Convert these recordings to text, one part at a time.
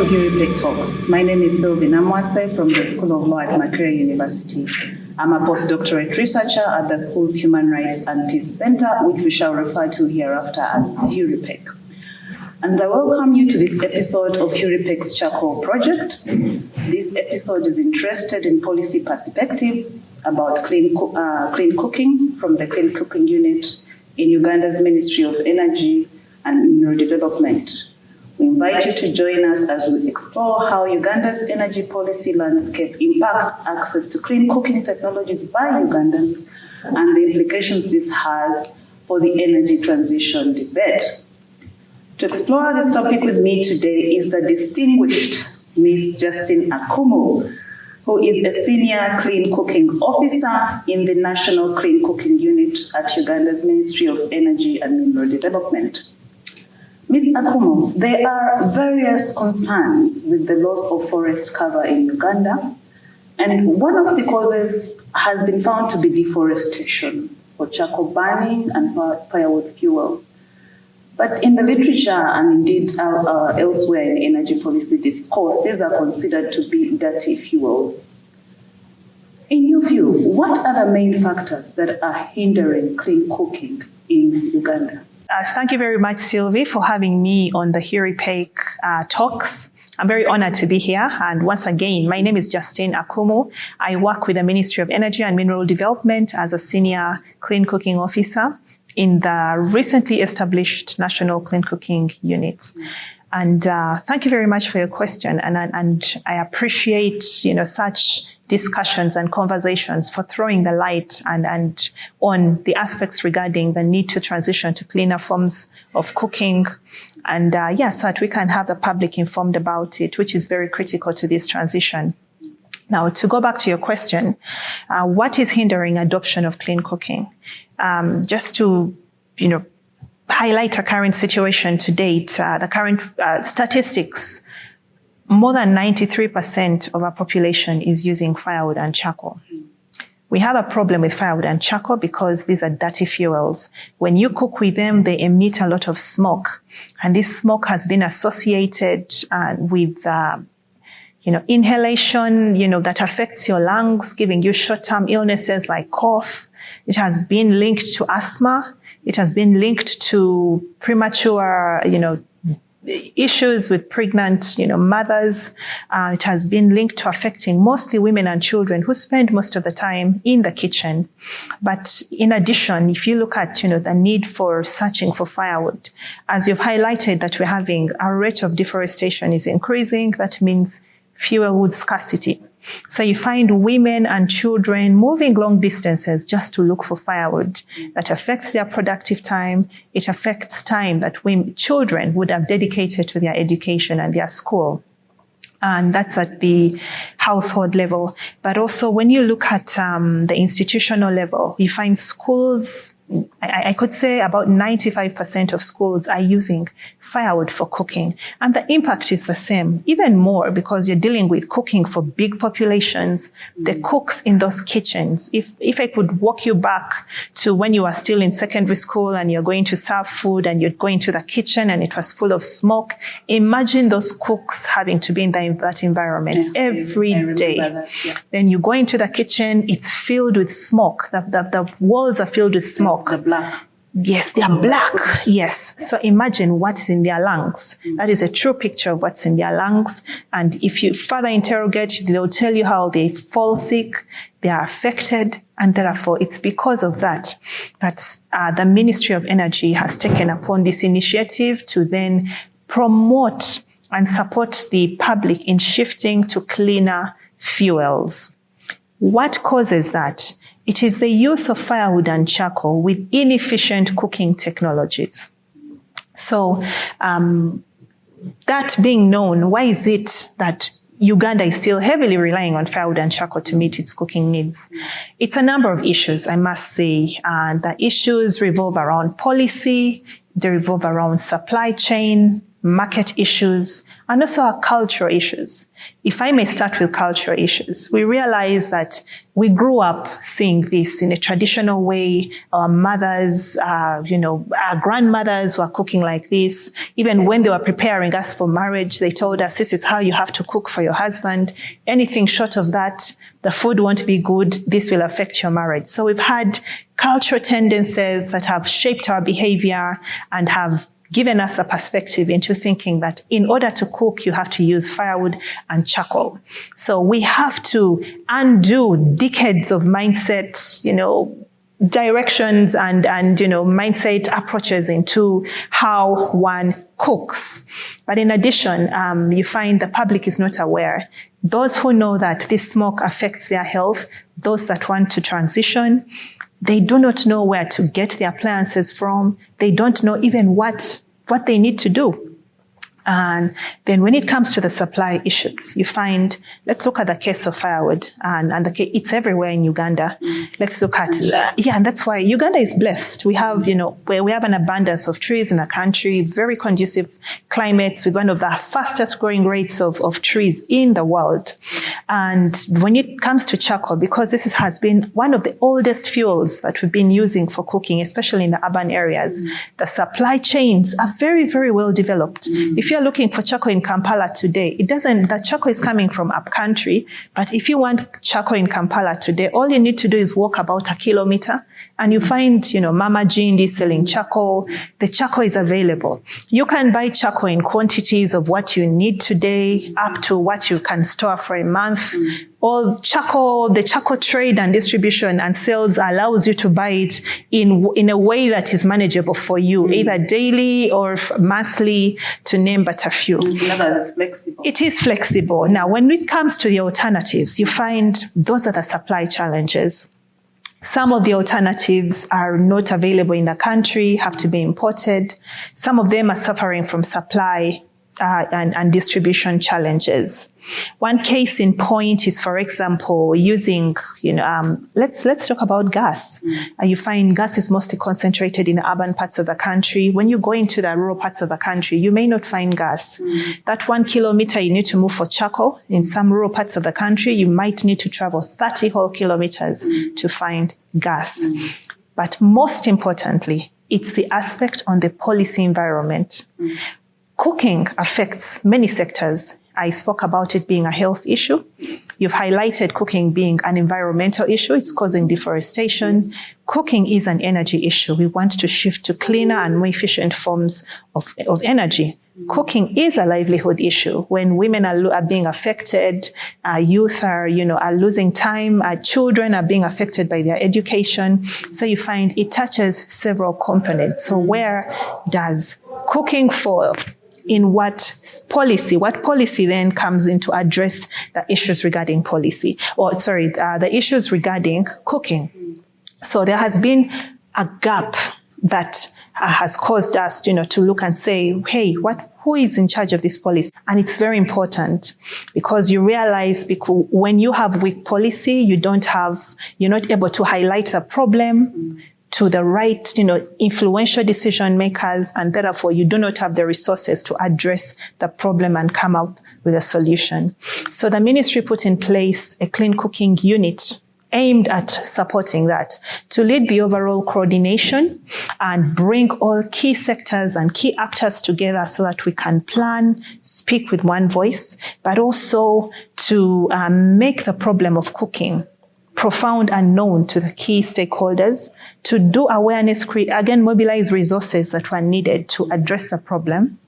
Huripec Talks. My name is Sylvie Namwase from the School of Law at Makerere University. I'm a postdoctorate researcher at the school's Human Rights and Peace Center, which we shall refer to hereafter as Huripec. And I welcome you to this episode of Huripec's Charcoal Project. This episode is interested in policy perspectives about clean cooking from the Clean Cooking Unit in Uganda's Ministry of Energy and Mineral Development. We invite you to join us as we explore how Uganda's energy policy landscape impacts access to clean cooking technologies by Ugandans and the implications this has for the energy transition debate. To explore this topic with me today is the distinguished Ms. Justine Akumu, who is a senior clean cooking officer in the National Clean Cooking Unit at Uganda's Ministry of Energy and Mineral Development. Ms. Akumu, there are various concerns with the loss of forest cover in Uganda, and one of the causes has been found to be deforestation for charcoal burning and firewood fuel. But in the literature and indeed elsewhere in energy policy discourse, these are considered to be dirty fuels. In your view, what are the main factors that are hindering clean cooking in Uganda? Thank you very much, Sylvie, for having me on the Huripec Talks. I'm very honored to be here. And once again, my name is Justine Akumu. I work with the Ministry of Energy and Mineral Development as a senior clean cooking officer in the recently established National Clean Cooking Units. And thank you very much for your question. And I appreciate, such discussions and conversations for throwing the light and on the aspects regarding the need to transition to cleaner forms of cooking. And so that we can have the public informed about it, which is very critical to this transition. Now, to go back to your question, what is hindering adoption of clean cooking? Just to, highlight a current situation to date, the current statistics, more than 93% of our population is using firewood and charcoal. We have a problem with firewood and charcoal because these are dirty fuels. When you cook with them, they emit a lot of smoke. And this smoke has been associated with inhalation, that affects your lungs, giving you short-term illnesses like cough. It has been linked to asthma. It has been linked to premature, issues with pregnant, mothers. It has been linked to affecting mostly women and children who spend most of the time in the kitchen. But in addition, if you look at, the need for searching for firewood, as you've highlighted that we're having our rate of deforestation is increasing, that means fuel wood scarcity. So you find women and children moving long distances just to look for firewood. That affects their productive time. It affects time that children would have dedicated to their education and their school. And that's at the household level. But also when you look at the institutional level, you find schools, I could say about 95% of schools are using firewood for cooking. And the impact is the same, even more because you're dealing with cooking for big populations. The cooks in those kitchens, if I could walk you back to when you were still in secondary school and you're going to serve food and you'd go into the kitchen and it was full of smoke, imagine those cooks having to be in that environment every day. Then you go into the kitchen, it's filled with smoke. The walls are filled with smoke. The black. Yes, they are black. Yes. So imagine what's in their lungs. That is a true picture of what's in their lungs. And if you further interrogate, they'll tell you how they fall sick, they are affected. And therefore, it's because of that the Ministry of Energy has taken upon this initiative to then promote and support the public in shifting to cleaner fuels. What causes that? It is the use of firewood and charcoal with inefficient cooking technologies. So that being known, why is it that Uganda is still heavily relying on firewood and charcoal to meet its cooking needs? It's a number of issues, I must say. And the issues revolve around policy, they revolve around supply chain, market issues, and also our cultural issues. If I may start with cultural issues, we realize that we grew up seeing this in a traditional way. Our mothers, our grandmothers were cooking like this. Even when they were preparing us for marriage, they told us this is how you have to cook for your husband. Anything short of that, the food won't be good. This will affect your marriage. So we've had cultural tendencies that have shaped our behavior and have given us a perspective into thinking that in order to cook, you have to use firewood and charcoal. So we have to undo decades of mindset, directions and mindset approaches into how one cooks. But in addition, you find the public is not aware. Those who know that this smoke affects their health, those that want to transition, they do not know where to get the appliances from. They don't know even what they need to do. And then when it comes to the supply issues, you find, let's look at the case of firewood, and it's everywhere in Uganda. Let's look at, and that's why Uganda is blessed. We have, where we have an abundance of trees in the country, very conducive climates with one of the fastest growing rates of trees in the world. And when it comes to charcoal, because this has been one of the oldest fuels that we've been using for cooking, especially in the urban areas, the supply chains are very, very well developed. If you're looking for charcoal in Kampala today, the charcoal is coming from up country, but if you want charcoal in Kampala today, all you need to do is walk about a kilometer and you find, Mama Jindi selling charcoal. The charcoal is available. You can buy charcoal in quantities of what you need today up to what you can store for a month. The charcoal trade and distribution and sales allows you to buy it in a way that is manageable for you, either daily or monthly, to name but a few. It's flexible. It is flexible. Now, when it comes to the alternatives, you find those are the supply challenges. Some of the alternatives are not available in the country, have to be imported. Some of them are suffering from supply and distribution challenges. One case in point is, for example, using, let's talk about gas. You find gas is mostly concentrated in the urban parts of the country. When you go into the rural parts of the country, you may not find gas. That 1 kilometer you need to move for charcoal. In some rural parts of the country, you might need to travel 30 whole kilometers to find gas. But most importantly, it's the aspect on the policy environment. Cooking affects many sectors. I spoke about it being a health issue. You've highlighted cooking being an environmental issue. It's causing deforestation. Cooking is an energy issue. We want to shift to cleaner and more efficient forms of energy. Cooking is a livelihood issue. When women are being affected, youth are losing time, children are being affected by their education. So you find it touches several components. So where does cooking fall? In what policy then comes in to address the issues regarding the issues regarding cooking. So there has been a gap that has caused us, to look and say, hey, who is in charge of this policy? And it's very important because you realize when you have weak policy, you're not able to highlight the problem to the right, influential decision makers, and therefore you do not have the resources to address the problem and come up with a solution. So the ministry put in place a clean cooking unit aimed at supporting that, to lead the overall coordination and bring all key sectors and key actors together so that we can plan, speak with one voice, but also to make the problem of cooking profound and known to the key stakeholders, to do awareness, mobilize resources that were needed to address the problem,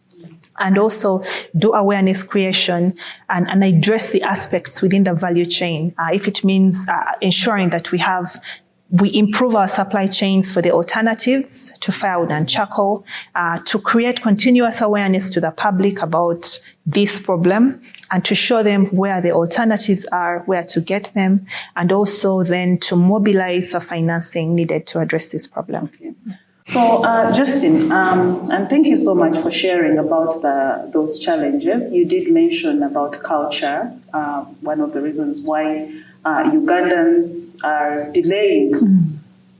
and also do awareness creation and address the aspects within the value chain. If it means ensuring that we improve our supply chains for the alternatives to firewood and charcoal, to create continuous awareness to the public about this problem and to show them where the alternatives are, where to get them, and also then to mobilize the financing needed to address this problem. Okay. So, Justine, and thank you so much for sharing about those challenges. You did mention about culture, one of the reasons why Ugandans are delaying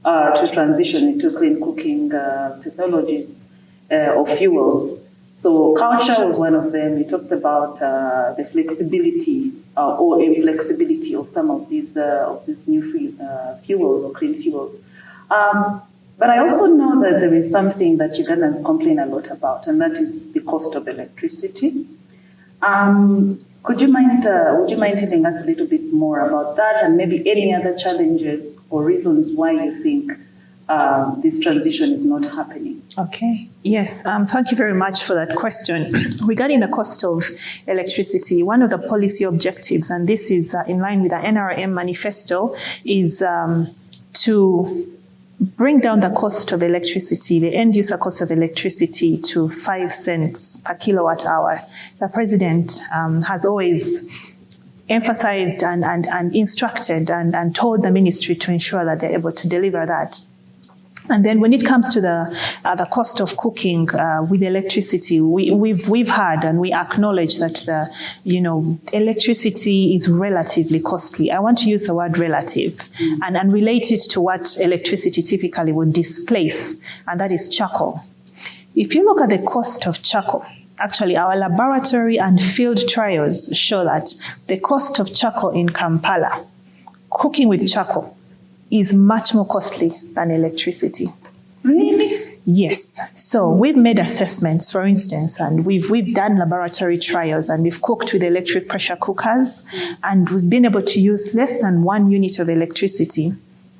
to transition into clean cooking technologies or fuels. So culture was one of them. We talked about the flexibility or inflexibility of some of these new fuels or clean fuels. But I also know that there is something that Ugandans complain a lot about, and that is the cost of electricity. Would you mind telling us a little bit more about that, and maybe any other challenges or reasons why you think this transition is not happening? Okay. Yes. Thank you very much for that question. Regarding the cost of electricity, one of the policy objectives, and this is in line with the NRM manifesto, is to bring down the cost of electricity, the end user cost of electricity, to 5 cents per kilowatt hour. The president has always emphasized and instructed and told the ministry to ensure that they're able to deliver that. And then when it comes to the cost of cooking with electricity, we've had and we acknowledge that electricity is relatively costly. I want to use the word relative and relate it to what electricity typically would displace, and that is charcoal. If you look at the cost of charcoal, actually our laboratory and field trials show that the cost of charcoal in Kampala, cooking with charcoal, is much more costly than electricity. Really? Yes. So we've made assessments, for instance, and we've done laboratory trials, and we've cooked with electric pressure cookers, and we've been able to use less than 1 unit of electricity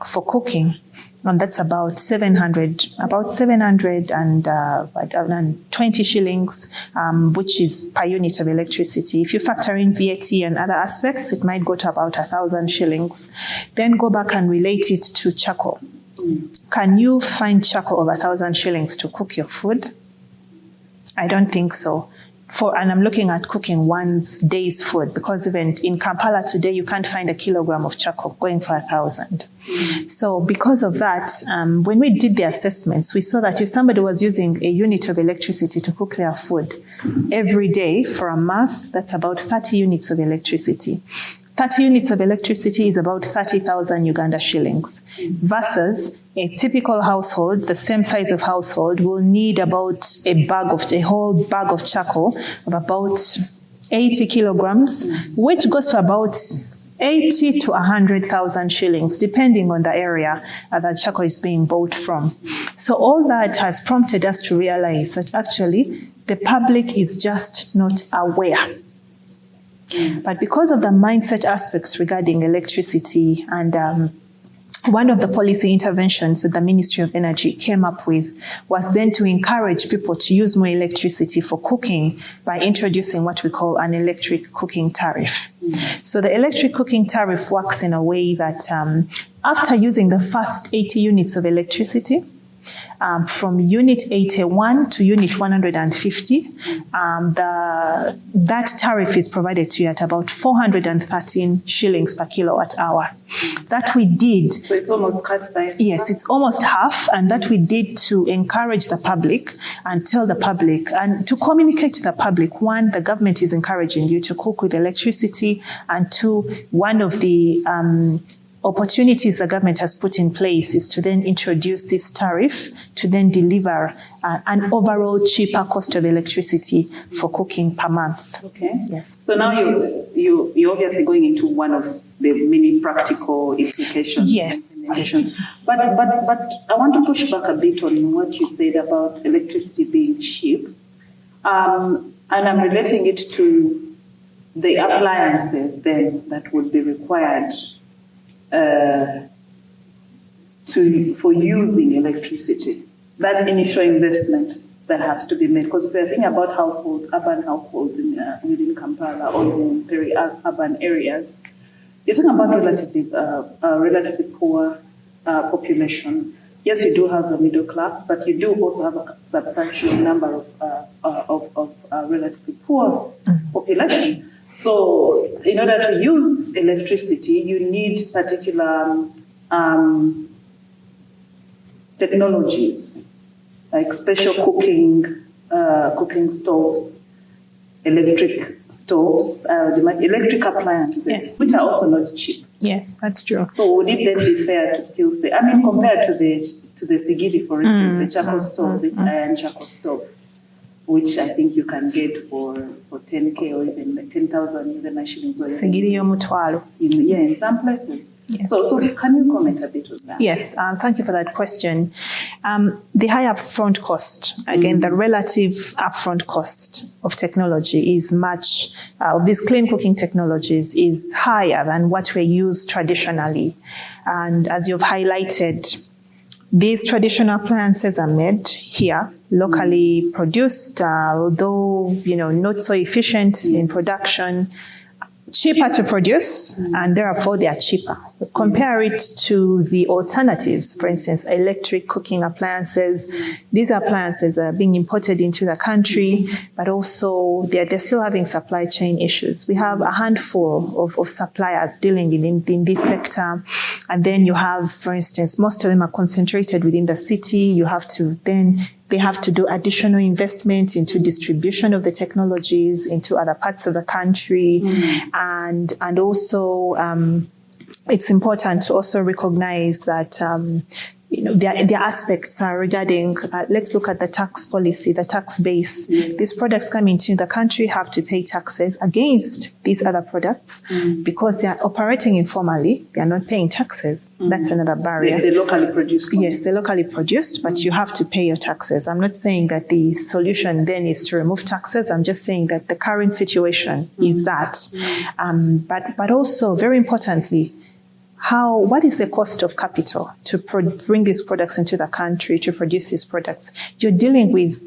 for cooking. And that's about 720 shillings, which is per unit of electricity. If you factor in VAT and other aspects, it might go to about 1,000 shillings. Then go back and relate it to charcoal. Can you find charcoal of 1,000 shillings to cook your food? I don't think so. And I'm looking at cooking one's day's food, because even in Kampala today, you can't find a kilogram of charcoal going for 1,000. So because of that, when we did the assessments, we saw that if somebody was using a unit of electricity to cook their food every day for a month, that's about 30 units of electricity. 30 units of electricity is about 30,000 Uganda shillings, versus a typical household, the same size of household, will need about a whole bag of charcoal of about 80 kilograms, which goes for about 80 to 100,000 shillings, depending on the area that charcoal is being bought from. So all that has prompted us to realize that actually the public is just not aware. But because of the mindset aspects regarding electricity, and one of the policy interventions that the Ministry of Energy came up with was then to encourage people to use more electricity for cooking by introducing what we call an electric cooking tariff. So the electric cooking tariff works in a way that after using the first 80 units of electricity, from unit 81 to unit 150, that tariff is provided to you at about 413 shillings per kilowatt hour. That we did. So it's almost cut by. Yes, it's almost half, and that we did to encourage the public and tell the public and to communicate to the public. One, the government is encouraging you to cook with electricity, and two, one of the opportunities the government has put in place is to then introduce this tariff to then deliver an overall cheaper cost of electricity for cooking per month. Okay. Yes. So now you're obviously going into one of the many practical implications. Yes. But I want to push back a bit on what you said about electricity being cheap, and I'm relating it to the appliances then that would be required for using electricity, that initial investment that has to be made. Because if we're thinking about households, urban households within Kampala or in peri-urban areas, you're talking about relatively poor population. Yes, you do have the middle class, but you do also have a substantial number of relatively poor population. So in order to use electricity, you need particular technologies, like special cooking stoves, electric stoves, electric appliances, yes, which are also not cheap. Yes, that's true. So would it then be fair to still say, I mean, compared to the Sigiri, for instance, the charcoal stove, this iron charcoal stove, which I think you can get for 10K or even 10,000 Uganda shillings. In some places. Yes. So can you comment a bit on that? Yes, thank you for that question. The high upfront cost, again, the relative upfront cost of technology is much, of these clean cooking technologies is higher than what we use traditionally. And as you've highlighted, these traditional appliances are made here, locally produced, although, not so efficient in production, cheaper to produce, and therefore they are cheaper. Compare it to the alternatives, for instance, electric cooking appliances. These appliances are being imported into the country, but also they're still having supply chain issues. We have a handful of suppliers dealing in this sector. And then you have, for instance, most of them are concentrated within the city. They have to do additional investment into distribution of the technologies into other parts of the country. And also, it's important to also recognize that, their aspects are regarding, let's look at the tax policy, the tax base. Yes. These products coming into the country have to pay taxes against these other products because they are operating informally. They are not paying taxes. That's another barrier. They're locally produced. Yes, they're locally produced, but you have to pay your taxes. I'm not saying that the solution then is to remove taxes. I'm just saying that the current situation is that. But also, very importantly, what is the cost of capital to bring these products into the country, to produce these products? You're dealing with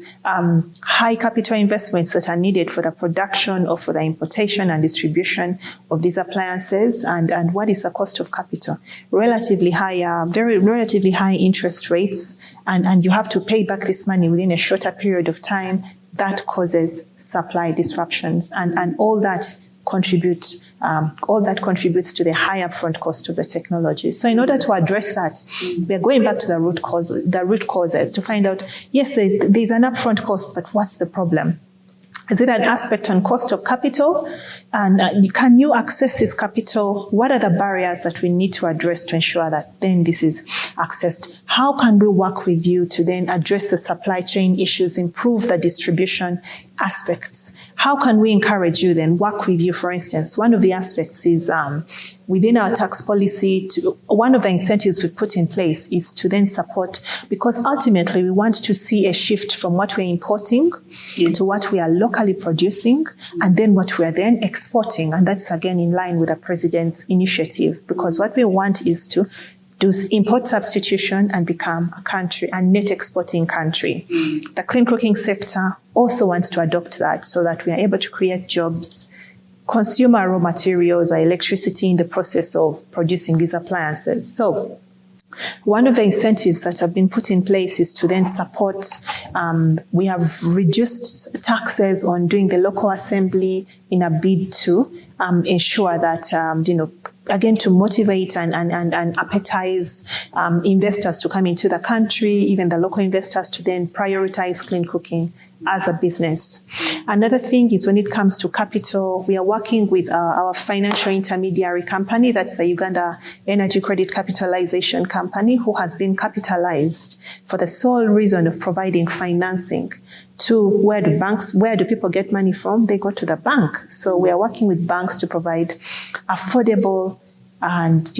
high capital investments that are needed for the production or for the importation and distribution of these appliances. And what is the cost of capital? Relatively high interest rates, and you have to pay back this money within a shorter period of time. That causes supply disruptions, and all that contributes to the high upfront cost of the technology. So in order to address that, we are going back to the root causes to find out, yes, there's an upfront cost, but what's the problem? Is it an aspect on cost of capital? And can you access this capital? What are the barriers that we need to address to ensure that then this is accessed? How can we work with you to then address the supply chain issues, improve the distribution aspects? How can we encourage you then, work with you? For instance, one of the aspects is within our tax policy, one of the incentives we put in place is to then support, because ultimately we want to see a shift from what we're importing to what we are locally producing and then what we are then exporting. And that's again in line with the President's initiative, because what we want is to do import substitution and become a net exporting country. The clean cooking sector also wants to adopt that so that we are able to create jobs, consume our raw materials, our electricity in the process of producing these appliances. So one of the incentives that have been put in place is to then support, we have reduced taxes on doing the local assembly in a bid to ensure that, again, to motivate and appetize investors to come into the country, even the local investors to then prioritize clean cooking as a business. Another thing is when it comes to capital, we are working with our financial intermediary company, that's the Uganda Energy Credit Capitalization Company, who has been capitalized for the sole reason of providing financing to where do people get money from? They go to the bank. So we are working with banks to provide affordable and,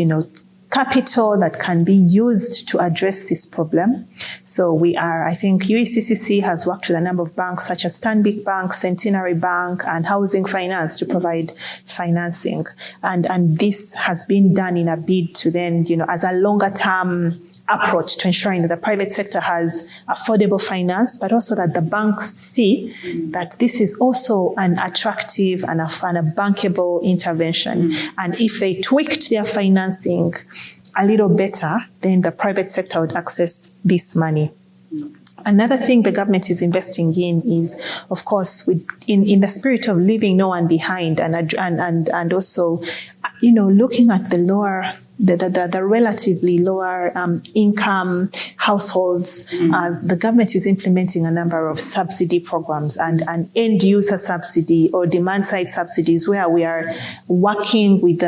capital that can be used to address this problem. So I think UECCC has worked with a number of banks such as Stanbic Bank, Centenary Bank, and Housing Finance to provide financing. And this has been done in a bid to then, as a longer term approach to ensuring that the private sector has affordable finance, but also that the banks see that this is also an attractive and a bankable intervention. And if they tweaked their financing a little better, then the private sector would access this money. Another thing the government is investing in is, of course, in the spirit of leaving no one behind, and also, looking at the lower the relatively lower income households, the government is implementing a number of subsidy programs and end user subsidy or demand side subsidies, where we are working with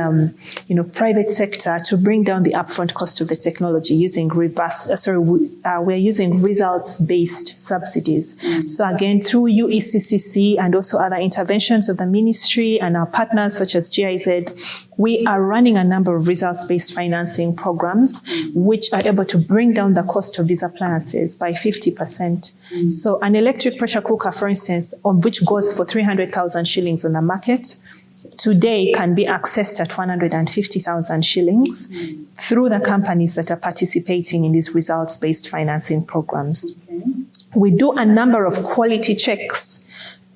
private sector to bring down the upfront cost of the technology using we're using results based subsidies. So again, through UECCC and also other interventions of the ministry and our partners such as GIZ, we are running a number of results-based financing programs which are able to bring down the cost of these appliances by 50%. So an electric pressure cooker, for instance, which goes for 300,000 shillings on the market, today can be accessed at 150,000 shillings through the companies that are participating in these results-based financing programs. We do a number of quality checks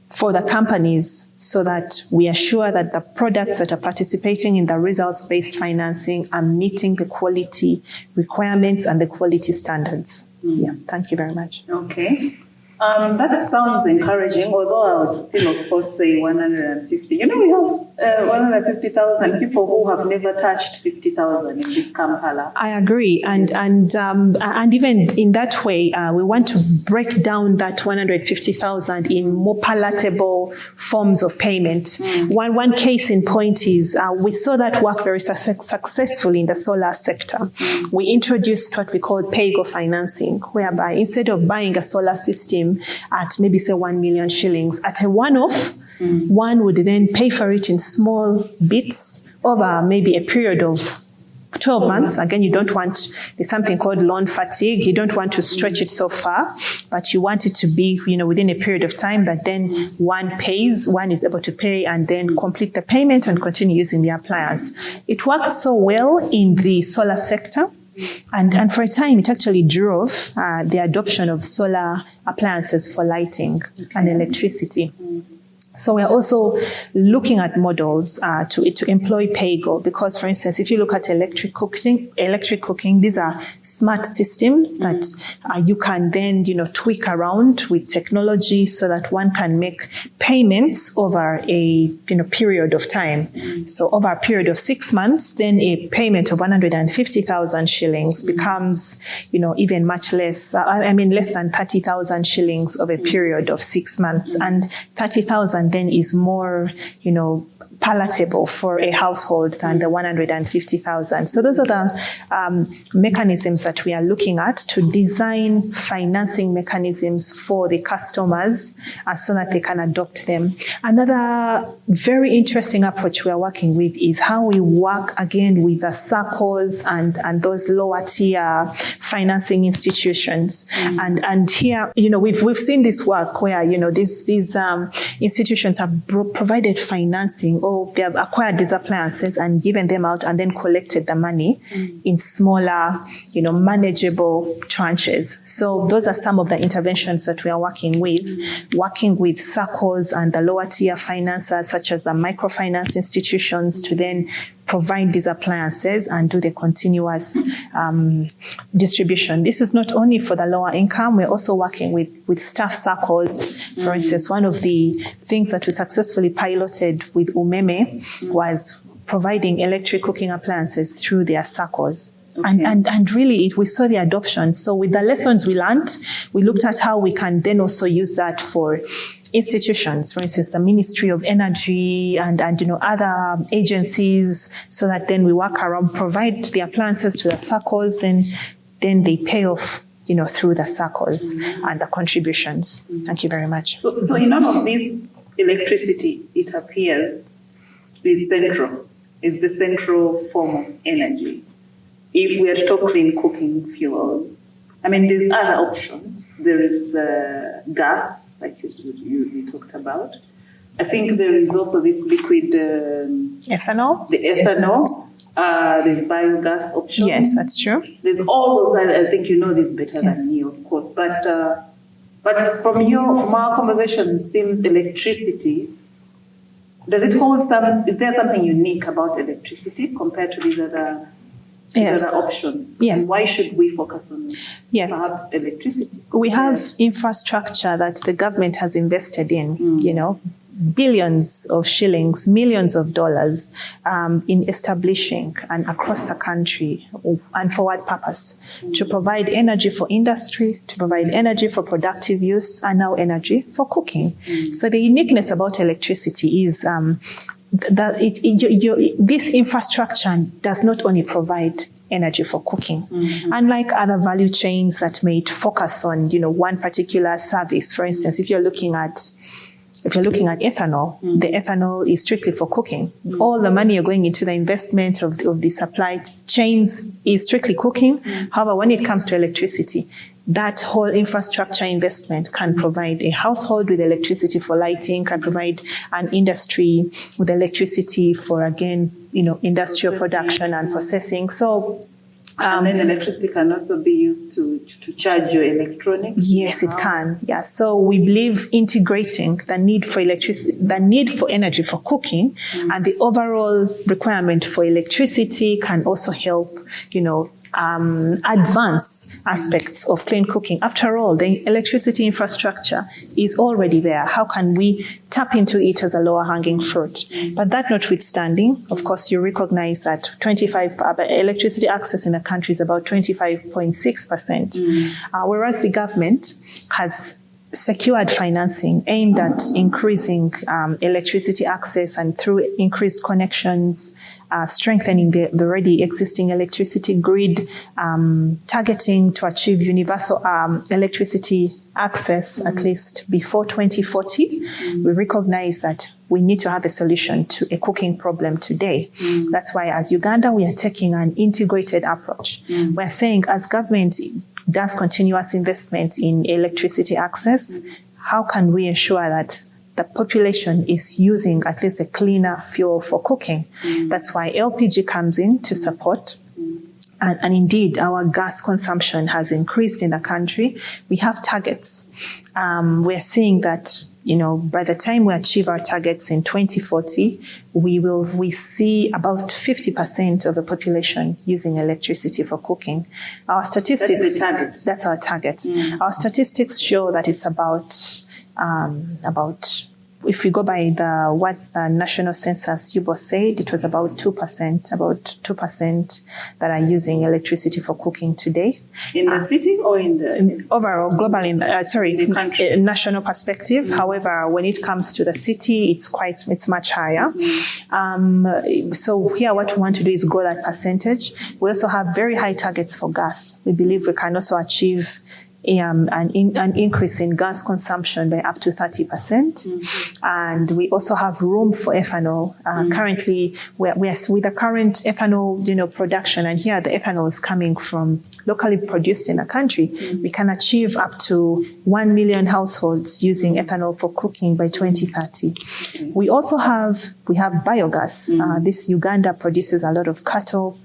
for the companies so that we are sure that the products that are participating in the results-based financing are meeting the quality requirements and the quality standards. Yeah, thank you very much. Okay. That sounds encouraging, although I would still, of course, say 150. You know, we have 150,000 people who have never touched 50,000 in this Kampala. I agree. And even in that way, we want to break down that 150,000 in more palatable forms of payment. One case in point is we saw that work very successfully in the solar sector. We introduced what we call pay-go financing, whereby instead of buying a solar system at maybe say 1 million shillings at a one-off, one would then pay for it in small bits over maybe a period of 12 months. Again, you don't want, there's something called loan fatigue. You don't want to stretch it so far, but you want it to be, within a period of time that then one is able to pay and then complete the payment and continue using the appliance. It worked so well in the solar sector. And for a time, it actually drove the adoption of solar appliances for lighting and electricity. So we're also looking at models to employ pay-go because, for instance, if you look at electric cooking, these are smart systems that you can then, tweak around with technology so that one can make payments over a period of time. So over a period of 6 months, then a payment of 150,000 shillings becomes, even much less. Less than 30,000 shillings over a period of 6 months, and 30,000 then is more, palatable for a household than the 150,000. So those are the mechanisms that we are looking at to design financing mechanisms for the customers so that they can adopt them. Another very interesting approach we are working with is how we work again with the SACCOs and those lower tier financing institutions. And here, we've seen this work where, these institutions have provided financing, or they have acquired these appliances and given them out and then collected the money in smaller, manageable tranches. So those are some of the interventions that we are working with SACCOs and the lower tier financiers, such as the microfinance institutions, to then provide these appliances and do the continuous distribution. This is not only for the lower income, we're also working with staff circles. For instance, one of the things that we successfully piloted with Umeme was providing electric cooking appliances through their circles. Okay. And really, we saw the adoption. So with the lessons we learned, we looked at how we can then also use that for institutions, for instance, the Ministry of Energy and other agencies, so that then we work around, provide the appliances to the circles, then they pay off, through the circles and the contributions. Thank you very much. So in all of this, electricity, it appears, is the central form of energy. If we are to talk clean cooking fuels, there's other options. There is gas, like you talked about. I think there is also this liquid ethanol. The ethanol. There's biogas options. Yes, that's true. There's all those. I think you know this better than me, of course. But from our conversation, it seems electricity. Does it hold some? Is there something unique about electricity compared to these other? Yes. Other options. Yes. And why should we focus on perhaps electricity? We have infrastructure that the government has invested in, billions of shillings, millions of dollars in establishing and across the country, and for what purpose? To provide energy for industry, to provide energy for productive use, and now energy for cooking. So the uniqueness about electricity is that this infrastructure does not only provide energy for cooking. Unlike other value chains that may focus on, one particular service. For instance, if you're looking at ethanol, the ethanol is strictly for cooking. All the money you're going into the investment of the supply chains is strictly cooking. However, when it comes to electricity, that whole infrastructure investment can provide a household with electricity for lighting, can provide an industry with electricity for, again, industrial production and processing. So, and then electricity can also be used to charge your electronics. Yes, it can. Yeah. So we believe integrating the need for electricity, the need for energy for cooking, and the overall requirement for electricity can also help, advance aspects of clean cooking. After all, the electricity infrastructure is already there. How can we tap into it as a lower hanging fruit? But that notwithstanding, of course, you recognize that electricity access in the country is about 25.6%, whereas the government has secured financing aimed at increasing electricity access, and through increased connections, strengthening the already existing electricity grid, targeting to achieve universal electricity access at least before 2040. We recognize that we need to have a solution to a cooking problem today. That's why as Uganda, we are taking an integrated approach. We're saying as government does continuous investment in electricity access, how can we ensure that the population is using at least a cleaner fuel for cooking? That's why LPG comes in to support. And indeed, our gas consumption has increased in the country. We have targets. We're seeing that, by the time we achieve our targets in 2040, we see about 50% of the population using electricity for cooking. Our statistics. That's the target. That's our target. Our statistics show that it's about if we go by what the national census UBO said, it was about 2% that are using electricity for cooking today. In the city or in the overall global the country? National perspective. However, when it comes to the city, it's much higher. So here, what we want to do is grow that percentage. We also have very high targets for gas. We believe we can also achieve an increase in gas consumption by up to 30%. And we also have room for ethanol. Currently, we're with the current ethanol, production, and here the ethanol is coming from locally produced in the country. We can achieve up to 1 million households using ethanol for cooking by 2030. We also have biogas. This Uganda produces a lot of cattle,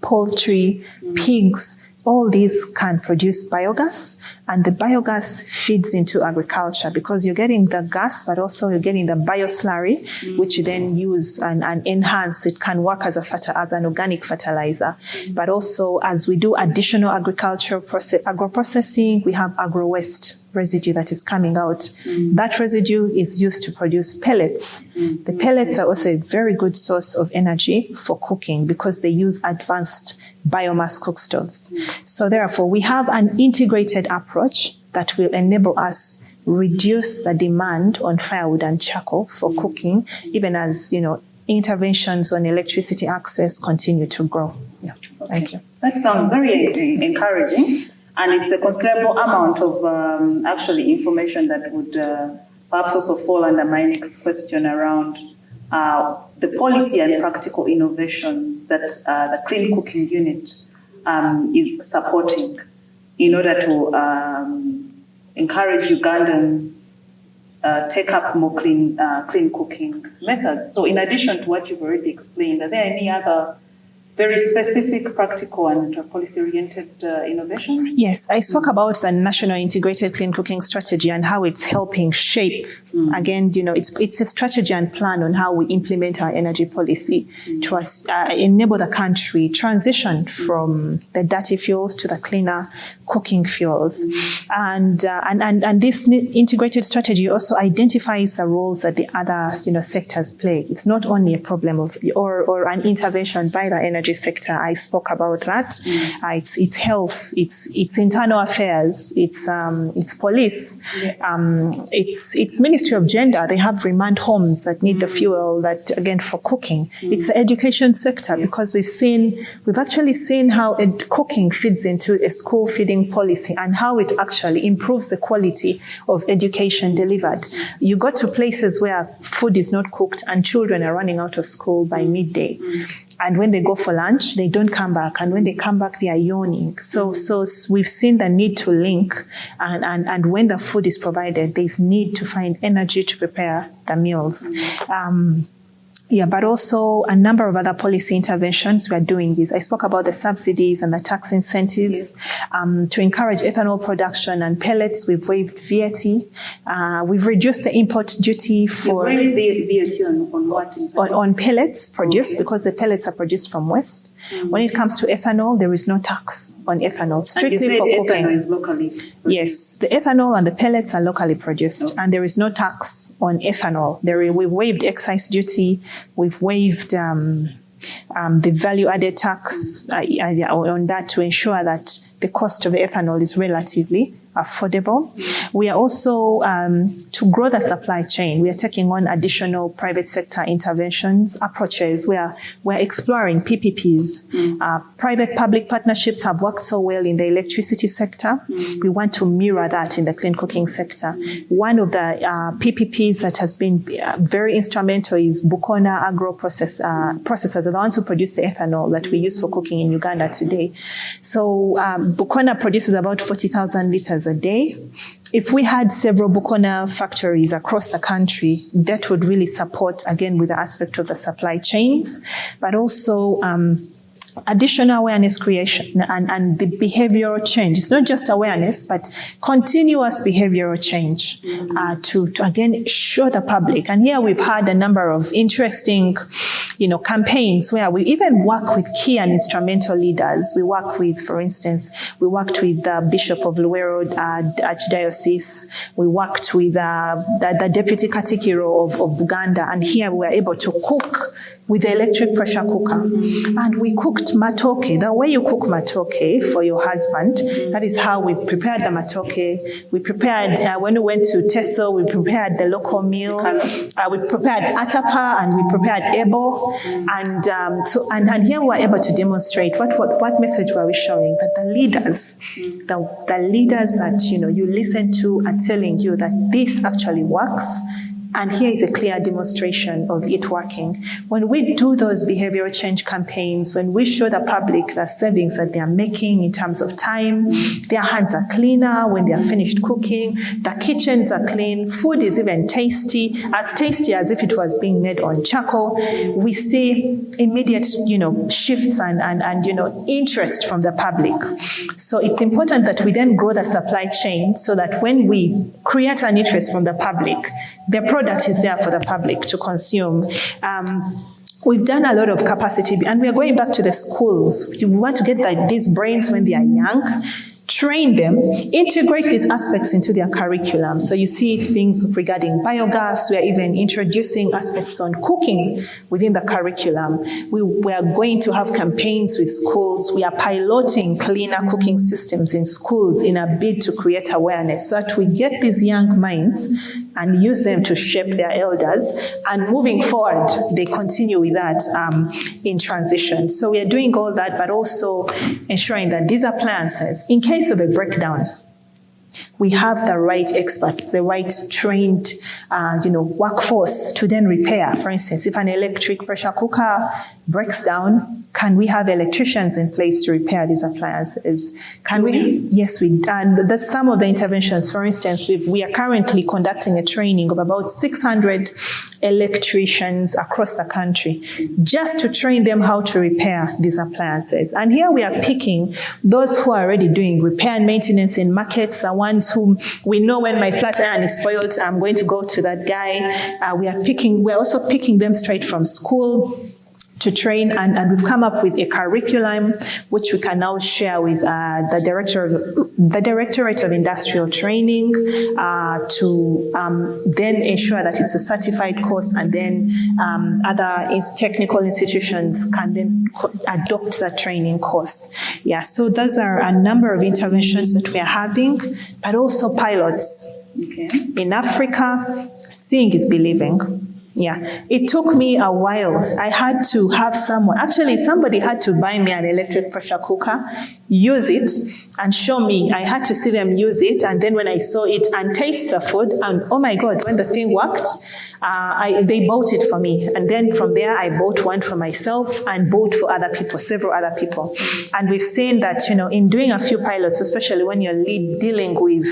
poultry, pigs. All these can produce biogas, and the biogas feeds into agriculture because you're getting the gas, but also you're getting the bioslurry, which you then use and enhance. It can work as an organic fertilizer. But also, as we do additional agricultural agro-processing, we have agro-waste residue that is coming out. That residue is used to produce pellets. The pellets are also a very good source of energy for cooking because they use advanced biomass cook stoves. So therefore, we have an integrated approach that will enable us reduce the demand on firewood and charcoal for cooking, even as, interventions on electricity access continue to grow. Yeah. Okay. Thank you. That sounds very encouraging. And it's a considerable amount of actually information that would perhaps also fall under my next question around the policy and practical innovations that the Clean Cooking Unit is supporting in order to encourage Ugandans take up more clean cooking methods. So in addition to what you've already explained, are there any other very specific, practical, and policy-oriented innovations? Yes, I spoke about the National Integrated Clean Cooking Strategy and how it's helping shape Again, it's a strategy and plan on how we implement our energy policy to enable the country transition from the dirty fuels to the cleaner cooking fuels. And this integrated strategy also identifies the roles that the other sectors play. It's not only a problem of or an intervention by the energy sector. I spoke about that. It's health, it's internal affairs, it's police, it's Ministry of Gender. They have remand homes that need the fuel that again for cooking. It's the education sector because we've actually seen how cooking feeds into a school feeding policy and how it actually improves the quality of education delivered. You go to places where food is not cooked and children are running out of school by midday. And when they go for lunch, they don't come back. And when they come back, they are yawning. So we've seen the need to link. And when the food is provided, there's need to find energy to prepare the meals. But also a number of other policy interventions we are doing this. I spoke about the subsidies and the tax incentives to encourage ethanol production and pellets. We've waived VAT. We've reduced the import duty for... You waived VAT on what? On pellets produced because the pellets are produced from waste. When it comes to ethanol, there is no tax on ethanol, strictly for cooking. Ethanol is locally produced. Yes, the ethanol and the pellets are locally produced, and there is no tax on ethanol. We've waived excise duty. We've waived the value-added tax on that to ensure that the cost of ethanol is relatively affordable. We are also, to grow the supply chain, we are taking on additional private sector interventions, approaches where we're exploring PPPs. Private-public partnerships have worked so well in the electricity sector. We want to mirror that in the clean cooking sector. One of the PPPs that has been very instrumental is Bukona Agro Processors, the ones who produce the ethanol that we use for cooking in Uganda today. So Bukona produces about 40,000 liters a day. If we had several Bukona factories across the country, that would really support, again, with the aspect of the supply chains, but also additional awareness creation and the behavioral change. It's not just awareness, but continuous behavioral change to again show the public. And here we've had a number of interesting, campaigns where we even work with key and instrumental leaders. We work with, for instance, we worked with the Bishop of Luwero Archdiocese. We worked with the Deputy Katikiro of Uganda, and here we were able to cook with the electric pressure cooker. And we cooked matoke, the way you cook matoke for your husband. That is how we prepared the matoke. We prepared, when we went to Teso, we prepared the local meal. We prepared atapa and we prepared ebo. And here we were able to demonstrate what message were we showing? That the leaders, the leaders that you listen to are telling you that this actually works. And here is a clear demonstration of it working. When we do those behavioral change campaigns, when we show the public the savings that they are making in terms of time, their hands are cleaner when they are finished cooking, the kitchens are clean, food is even tasty as if it was being made on charcoal, we see immediate, shifts and interest from the public. So it's important that we then grow the supply chain so that when we create an interest from the public, the product is there for the public to consume. We've done a lot of capacity, and we are going back to the schools. We want to get these brains when they are young, train them, integrate these aspects into their curriculum. So you see things regarding biogas. We are even introducing aspects on cooking within the curriculum. We are going to have campaigns with schools. We are piloting cleaner cooking systems in schools in a bid to create awareness so that we get these young minds and use them to shape their elders. And moving forward, they continue with that in transition. So we are doing all that, but also ensuring that these appliances, in case of a breakdown, we have the right experts, the right trained, workforce to then repair. For instance, if an electric pressure cooker breaks down, can we have electricians in place to repair these appliances? Can we? Yes, we. And that's some of the interventions. For instance, we are currently conducting a training of about 600 electricians across the country, just to train them how to repair these appliances. And here we are picking those who are already doing repair and maintenance in markets, the ones ones whom we know when my flat iron is spoiled, I'm going to go to that guy. We're also picking them straight from school to train, and we've come up with a curriculum which we can now share with the Directorate of Industrial Training to then ensure that it's a certified course, and then other technical institutions can then adopt that training course. Yeah, so those are a number of interventions that we are having, but also pilots. Okay. In Africa, seeing is believing. Yeah, it took me a while. I had to have somebody had to buy me an electric pressure cooker, use it, and show me. I had to see them use it, and then when I saw it and taste the food, and oh my God, when the thing worked, they bought it for me. And then from there, I bought one for myself and bought for other people, several other people. And we've seen that, in doing a few pilots, especially when you're dealing with,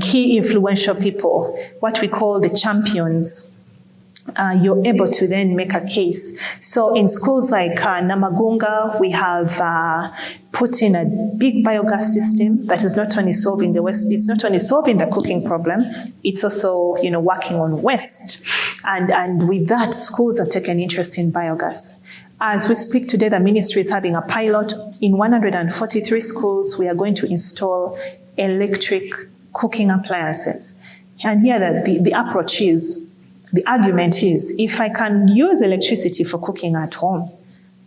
key influential people, what we call the champions, you're able to then make a case. So in schools like Namagunga, we have put in a big biogas system that is not only solving it's not only solving the cooking problem, it's also, working on waste. And with that, schools have taken interest in biogas. As we speak today, the ministry is having a pilot. In 143 schools, we are going to install electric cooking appliances. And here the argument is, if I can use electricity for cooking at home,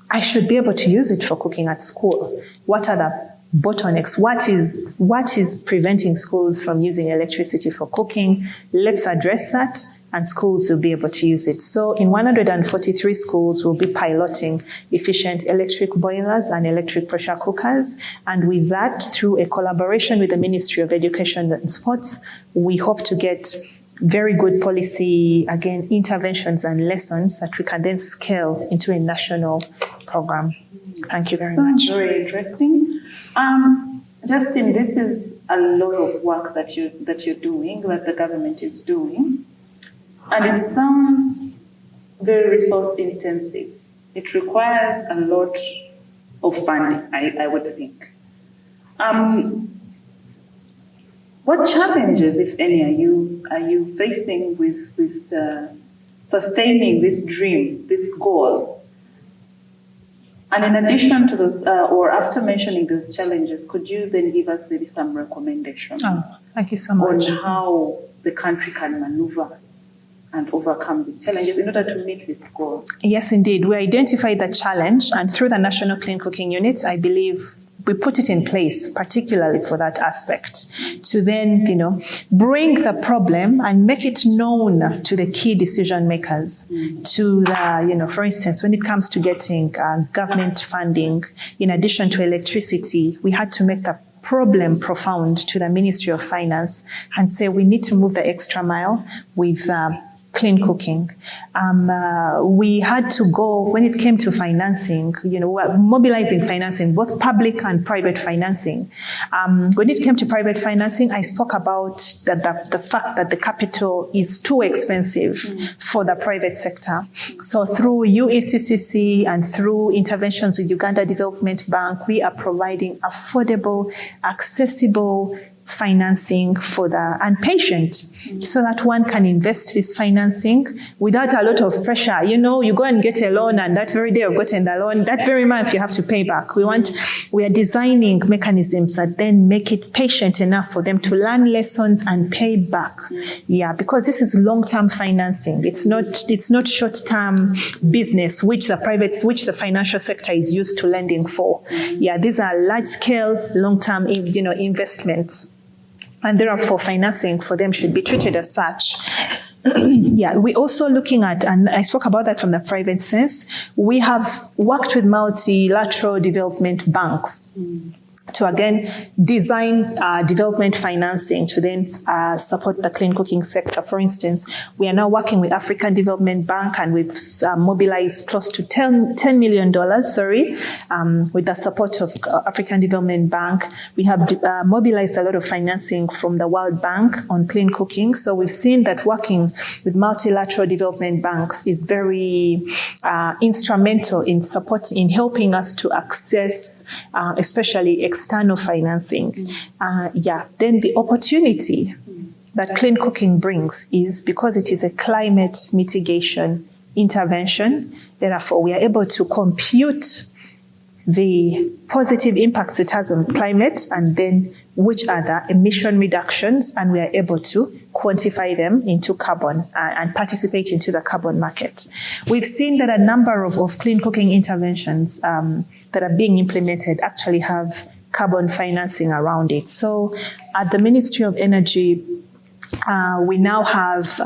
I should be able to use it for cooking at school. What are the bottlenecks? What is preventing schools from using electricity for cooking? Let's address that, and schools will be able to use it. So in 143 schools, we'll be piloting efficient electric boilers and electric pressure cookers. And with that, through a collaboration with the Ministry of Education and Sports, we hope to get very good policy, again, interventions and lessons that we can then scale into a national program. Thank you very much. Very interesting. Justine, this is a lot of work that you're doing, that the government is doing, and it sounds very resource intensive. It requires a lot of funding, I would think. What challenges, if any, are you facing with sustaining this dream, this goal? And in addition to those, or after mentioning those challenges, could you then give us maybe some recommendations? Oh, thank you so much. On how the country can maneuver and overcome these challenges in order to meet this goal? Yes, indeed. We identified the challenge, and through the National Clean Cooking Unit, I believe we put it in place, particularly for that aspect, to then, bring the problem and make it known to the key decision makers. To the, for instance, when it comes to getting government funding, in addition to electricity, we had to make the problem profound to the Ministry of Finance and say we need to move the extra mile with clean cooking. We had to go, when it came to financing, mobilizing financing, both public and private financing. When it came to private financing, I spoke about the fact that the capital is too expensive for the private sector. So through UECCC and through interventions with Uganda Development Bank, we are providing affordable, accessible financing for the unpatient, so that one can invest this financing without a lot of pressure. You go and get a loan, and that very day of getting the loan, that very month you have to pay back. We are designing mechanisms that then make it patient enough for them to learn lessons and pay back. Yeah, because this is long-term financing. It's not short-term business, which the financial sector is used to lending for. Yeah, these are large-scale, long-term, investments. And therefore, financing for them should be treated as such. Yeah, we're also looking at, and I spoke about that from the private sense, we have worked with multilateral development banks to again design development financing to then support the clean cooking sector. For instance, we are now working with African Development Bank, and we've mobilized close to $10 million, with the support of African Development Bank. We have mobilized a lot of financing from the World Bank on clean cooking. So we've seen that working with multilateral development banks is very instrumental in helping us to access, especially external financing. Then the opportunity that clean cooking brings is because it is a climate mitigation intervention. Therefore, we are able to compute the positive impacts it has on climate and then which are the emission reductions, and we are able to quantify them into carbon and participate into the carbon market. We've seen that a number of clean cooking interventions that are being implemented actually have carbon financing around it. So at the Ministry of Energy, we now have,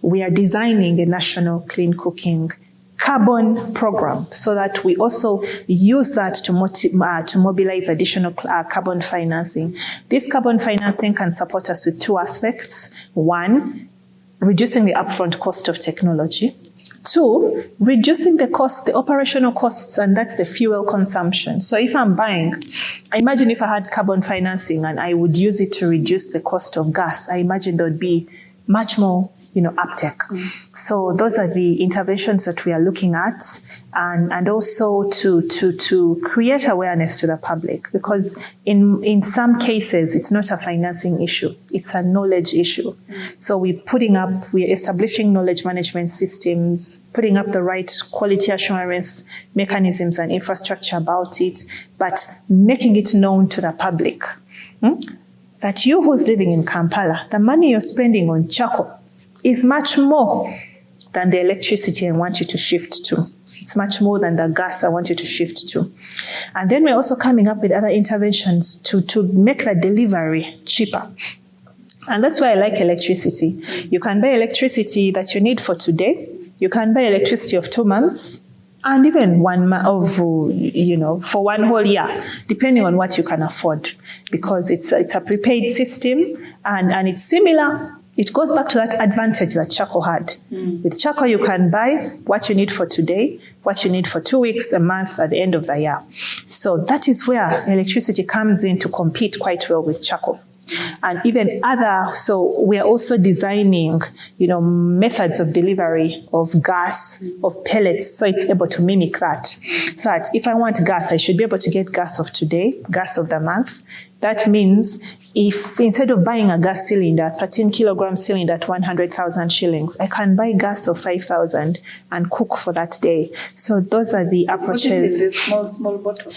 we are designing a national clean cooking carbon program so that we also use that to mobilize additional carbon financing. This carbon financing can support us with two aspects. One, reducing the upfront cost of technology. Two, reducing the cost, the operational costs, and that's the fuel consumption. So if I'm buying, I imagine if I had carbon financing and I would use it to reduce the cost of gas, I imagine there would be much more uptake. So those are the interventions that we are looking at, and also to create awareness to the public, because in some cases it's not a financing issue, it's a knowledge issue. So we're establishing knowledge management systems, putting up the right quality assurance mechanisms and infrastructure about it, but making it known to the public that you who's living in Kampala, the money you're spending on charcoal is much more than the electricity I want you to shift to. It's much more than the gas I want you to shift to. And then we're also coming up with other interventions to make the delivery cheaper. And that's why I like electricity. You can buy electricity that you need for today. You can buy electricity of 2 months, and even 1 month for one whole year, depending on what you can afford, because it's a prepaid system and it's similar. It goes back to that advantage that charcoal had. With charcoal, you can buy what you need for today, what you need for 2 weeks, a month, at the end of the year. So that is where electricity comes in to compete quite well with charcoal. And even so we are also designing, methods of delivery of gas, of pellets, so it's able to mimic that. So that if I want gas, I should be able to get gas of today, gas of the month. That means if instead of buying a gas cylinder, 13 kilogram cylinder at 100,000 shillings, I can buy gas of 5,000 and cook for that day. So those are the approaches. What is this small bottle?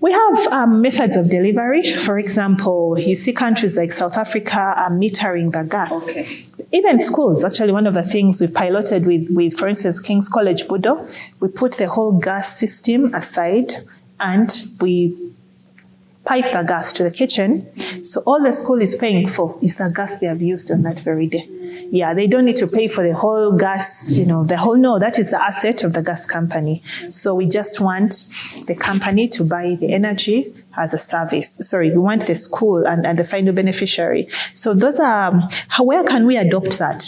We have methods of delivery. For example, you see countries like South Africa are metering the gas. Okay. Even schools, actually, one of the things we piloted with, for instance, King's College Budo, we put the whole gas system aside and we pipe the gas to the kitchen. So all the school is paying for is the gas they have used on that very day. Yeah, they don't need to pay for the whole gas, that is the asset of the gas company. So we just want the company to buy the energy as a service. We want the school and the final beneficiary. So those are, where can we adopt that?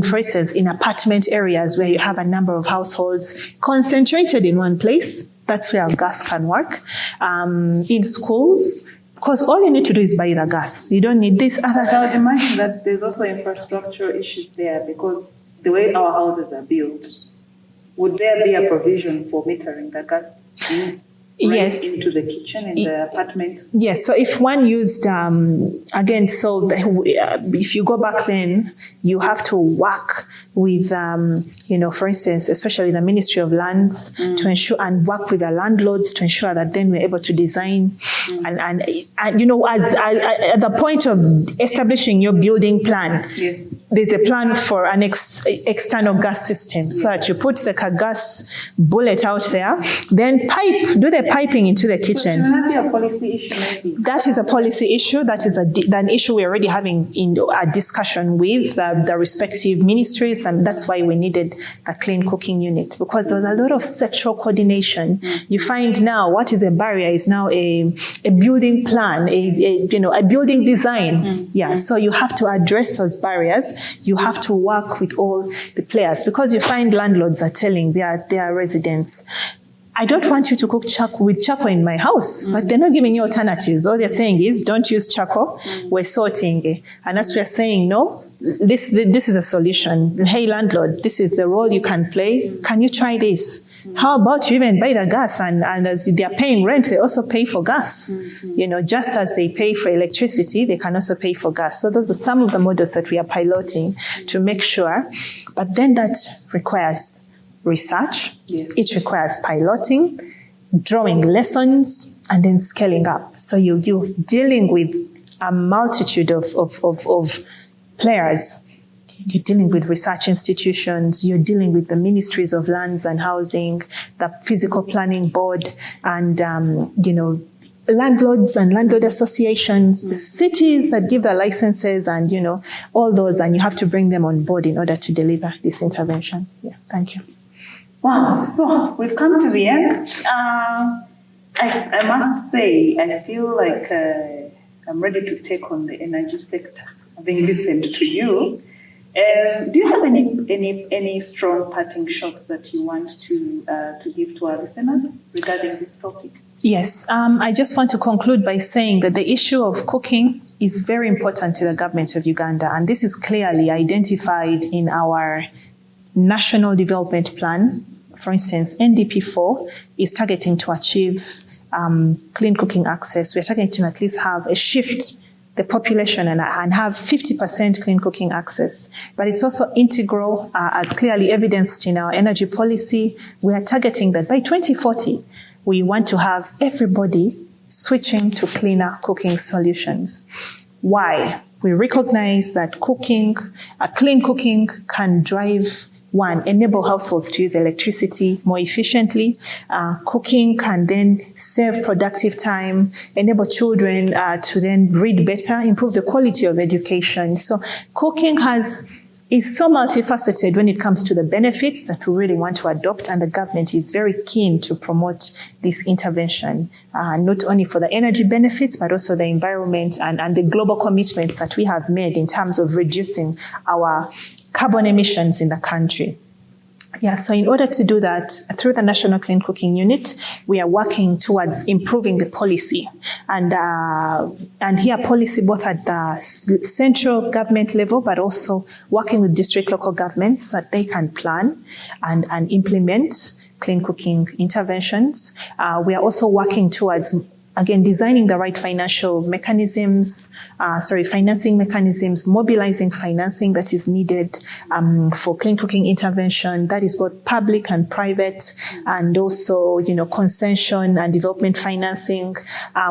For instance, in apartment areas where you have a number of households concentrated in one place, that's where gas can work. In schools, because all you need to do is buy the gas. You don't need this other. I would imagine that there's also infrastructure issues there, because the way our houses are built, would there be a provision for metering the gas? Yes. Into the kitchen in the apartment? Yes. So if one used, if you go back then, you have to work with, for instance, especially the Ministry of Lands to ensure and work with the landlords to ensure that then we're able to design and at the point of establishing your building plan, yes, there's a plan for an external gas system, so that you put the gas bullet out there, then do the piping into the kitchen. So should that be a policy issue maybe? That is a policy issue. That is an issue we're already having in a discussion with the respective ministries, and that's why we needed a clean cooking unit, because there was a lot of sectoral coordination. You find now what is a barrier is now a building plan, a building design. So you have to address those barriers. You have to work with all the players, because you find landlords are telling their residents, I don't want you to cook with charcoal in my house, but they're not giving you alternatives. All they're saying is, don't use charcoal, we're sorting. And as we're saying, no, this is a solution. Hey, landlord, this is the role you can play. Can you try this? How about you even buy the gas and as they are paying rent, they also pay for gas. Just as they pay for electricity, they can also pay for gas. So those are some of the models that we are piloting to make sure. But then that requires research. Yes. It requires piloting, drawing lessons, and then scaling up. So you're dealing with a multitude of players. You're dealing with research institutions, you're dealing with the ministries of lands and housing, the physical planning board, and, landlords and landlord associations, cities that give the licenses and, all those, and you have to bring them on board in order to deliver this intervention. Yeah, thank you. Wow, so we've come to the end. I must say, I feel like I'm ready to take on the energy sector, having listened to you. Do you have any strong parting shots that you want to give to our listeners regarding this topic? Yes, I just want to conclude by saying that the issue of cooking is very important to the government of Uganda, and this is clearly identified in our National Development Plan. For instance, NDP4 is targeting to achieve clean cooking access. We're targeting to at least have a shift the population and have 50% clean cooking access. But it's also integral, as clearly evidenced in our energy policy. We are targeting that by 2040, we want to have everybody switching to cleaner cooking solutions. Why? We recognize that clean cooking can drive enable households to use electricity more efficiently. Cooking can then save productive time, enable children to then read better, improve the quality of education. So cooking is so multifaceted when it comes to the benefits that we really want to adopt, and the government is very keen to promote this intervention, not only for the energy benefits, but also the environment and the global commitments that we have made in terms of reducing our carbon emissions in the country. Yeah, so in order to do that, through the National Clean Cooking Unit, we are working towards improving the policy. And here policy both at the central government level, but also working with district local governments so that they can plan and implement clean cooking interventions. We are also working towards designing the right financing mechanisms, mobilizing financing that is needed for clean cooking intervention. That is both public and private, and also, concession and development financing.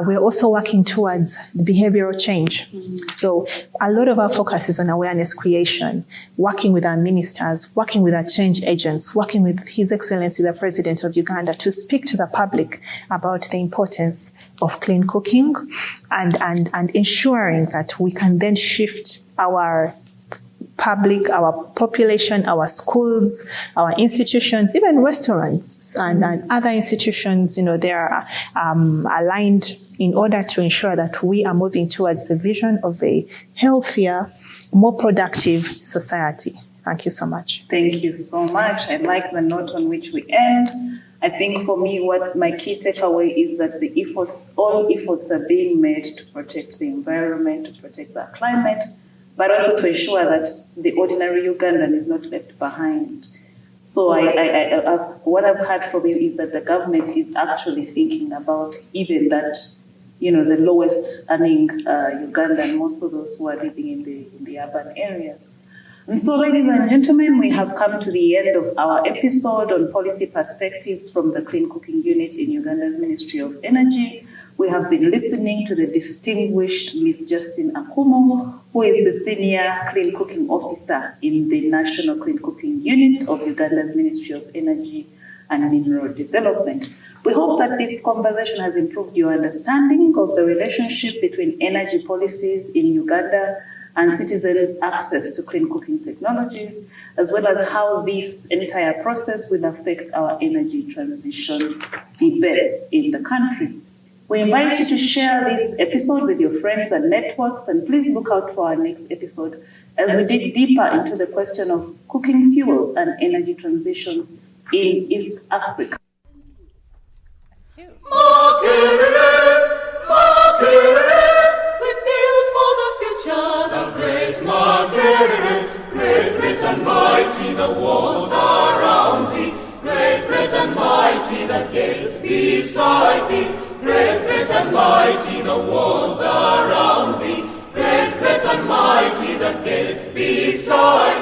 We're also working towards behavioral change. So a lot of our focus is on awareness creation, working with our ministers, working with our change agents, working with His Excellency, the President of Uganda, to speak to the public about the importance of clean cooking and ensuring that we can then shift our public, our population, our schools, our institutions, even restaurants and other institutions, they are aligned in order to ensure that we are moving towards the vision of a healthier, more productive society. Thank you so much. Thank you so much. I like the note on which we end. I think for me, what my key takeaway is that all efforts are being made to protect the environment, to protect the climate, but also to ensure that the ordinary Ugandan is not left behind. So what I've heard from you is that the government is actually thinking about even that, the lowest earning Ugandan, most of those who are living in the urban areas. And so, ladies and gentlemen, we have come to the end of our episode on policy perspectives from the Clean Cooking Unit in Uganda's Ministry of Energy. We have been listening to the distinguished Ms. Justine Akumu, who is the Senior Clean Cooking Officer in the National Clean Cooking Unit of Uganda's Ministry of Energy and Mineral Development. We hope that this conversation has improved your understanding of the relationship between energy policies in Uganda and citizens' access to clean cooking technologies, as well as how this entire process will affect our energy transition debates in the country. We invite you to share this episode with your friends and networks, and please look out for our next episode as we dig deeper into the question of cooking fuels and energy transitions in East Africa. Great and mighty, the walls around thee. Great and mighty. mighty, the gates beside thee. Great and mighty, the walls around thee. Great and mighty, the gates beside